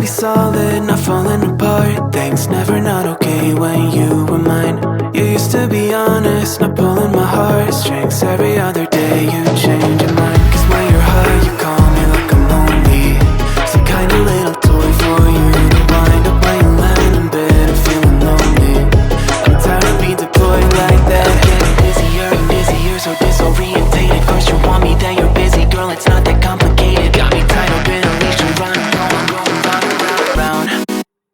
be solid, not falling apart. Things never not okay when you were mine. You used to be honest, not pulling my heartstrings. Every other day you change your mind. Cause when you're high you call me like I'm lonely. Some kind of little toy for you to wind up when you land in bed and feeling lonely. I'm tired of being deployed like that. Getting busier and busier, so disorientated. First you want me, then you're busy. Girl, it's not that complicated. Got me tied up in a leash and round, round,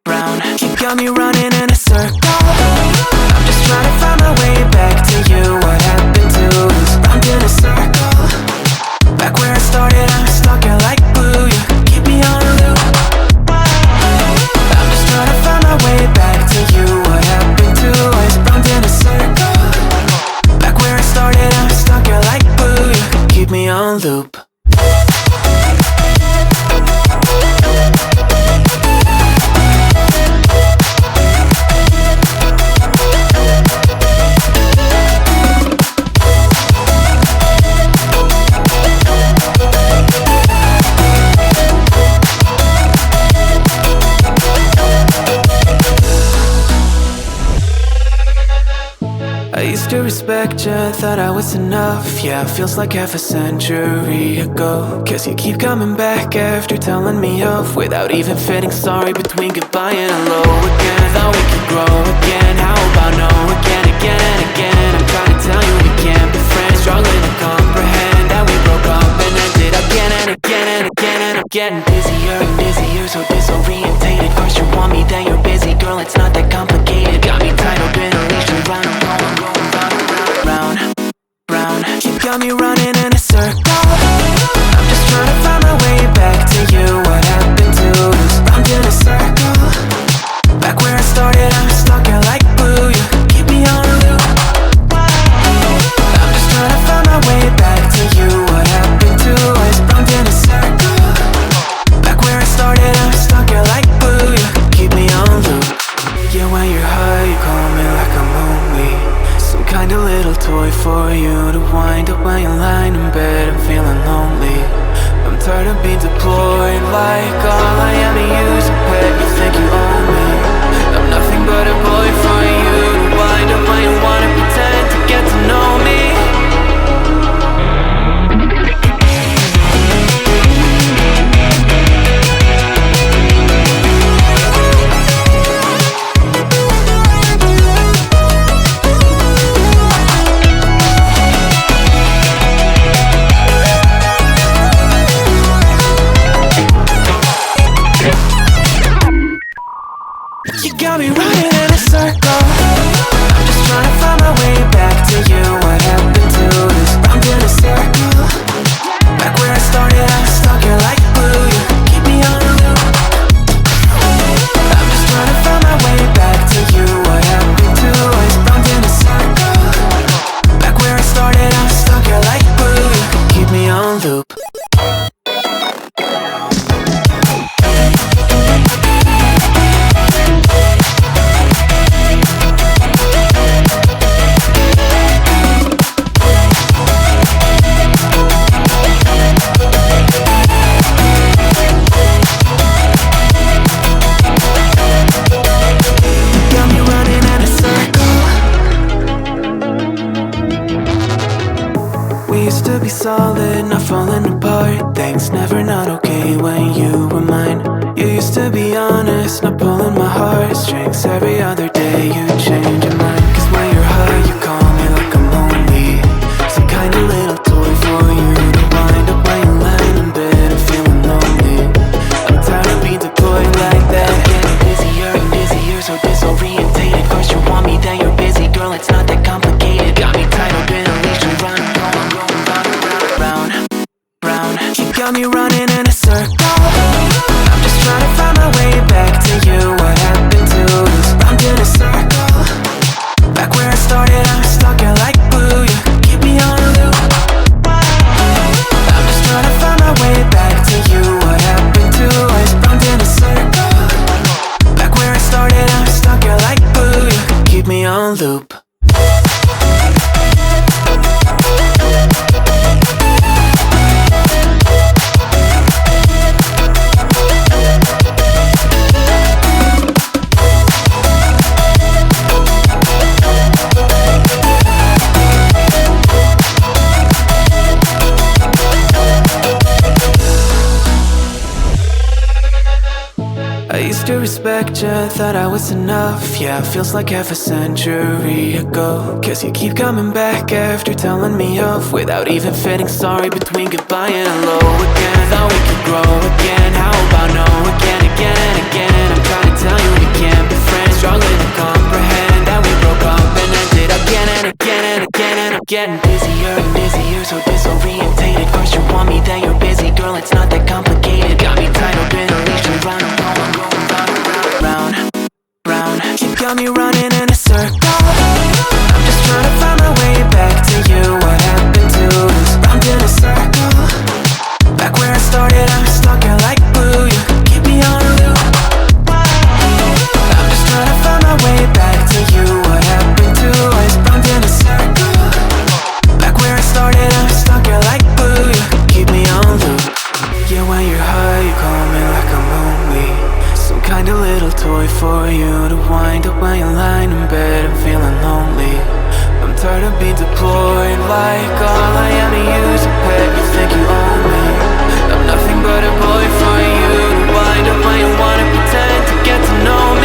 round. You got me running in a circle. I'm just trying to find my way back to you. What happened to us? Round in a circle. Back where I started, I'm stuck here like glue. You keep me on a loop. I'm just trying to find my way back to you. What happened to us? Round in a circle. Back where I started, I'm stuck here like glue. You keep me on loop. I used to respect you, thought I was enough. Yeah, feels like half a century ago. Cause you keep coming back after telling me off, without even feeling sorry between goodbye and hello again. Thought we could grow again, how about no again, again and again. I'm trying to tell you we can't be friends, struggling to comprehend that we broke up and ended again and again and again. And I'm getting busier and busier, so disorientated. First you want me, then you're busy. Girl, it's not that complicated. Got me tied up in a leash and round, round, round. You got me running in a circle. I'm just trying to find my way back to you. What happened to us? Round in a circle. Back where I started, I'm stuck here like glue. You keep me on a loop. I'm just trying to find my way back to you. What happened to us? Round in a circle. Back where I started, I'm stuck here like glue. You keep me on loop. Yeah, when you're high, you call me like I'm lonely. Some kind of little toy for you to wind up when you're lying in bed and feeling lonely. I'm tired of being deployed like all I am to use a pet. You think you own me? I'm nothing but a boy for you to wind up when you wanna pretend to get to know me. You got me running in a circle. I'm just trying to find my way back to you. What happened to us? Round in a circle. Back where I started, I'm stuck here like glue. You keep me on a loop. I'm just trying to find my way back to you. What happened to us? Round in a circle. Back where I started, I'm stuck here like glue. You keep me on loop. Be solid, not falling apart. Things never not okay when you were mine. You used to be honest, not pulling my heartstrings. Every other day you change your mind. Cause when you're high you call me like I'm lonely. Some kind of little toy for you to wind up when you land in bed and feeling lonely. I'm tired of being deployed like that. Getting busier and busier, so disorientated. First you want me, then you're busy. Girl, it's not that complicated. Got me tied up in a leash and round, round. You got me running in a circle. I'm just trying to find my way back to you. What happened to us? Round in a circle. Back where I started, I'm stuck here like glue. You keep me on a loop. I'm just trying to find my way back to you. What happened to us? Round in a circle. Back where I started, I'm stuck here like glue. You keep me on loop. used to respect you, thought I was enough. Yeah, it feels like half a century ago. Guess you keep coming back after telling me off, without even feeling sorry between goodbye and hello again. Thought we could grow again, how about no again, again and again. I'm trying to tell you we can't be friends, struggling to comprehend that we broke up and ended again and again and again. And I'm getting busier and busier, so disorientated. First you want me, then you're busy, girl, it's not that complicated. Got me tied up in a leash and round and round, I'm going round and round, round, round. You got me running in a circle. I'm just trying to find my way back to you. What happened to us? Round in a circle. Back where I started, I'm stuck here like glue. You keep me on a loop. I'm just trying to find my way back to you. What happened to us? Round in a circle. Back where I started, I'm stuck here like glue. You keep me on loop. Yeah, when you're high, you call me like I'm lonely. Some kind of little toy for you to wind up when you're lying in bed and feeling lonely. I'm tired of being deployed, like all I am to use a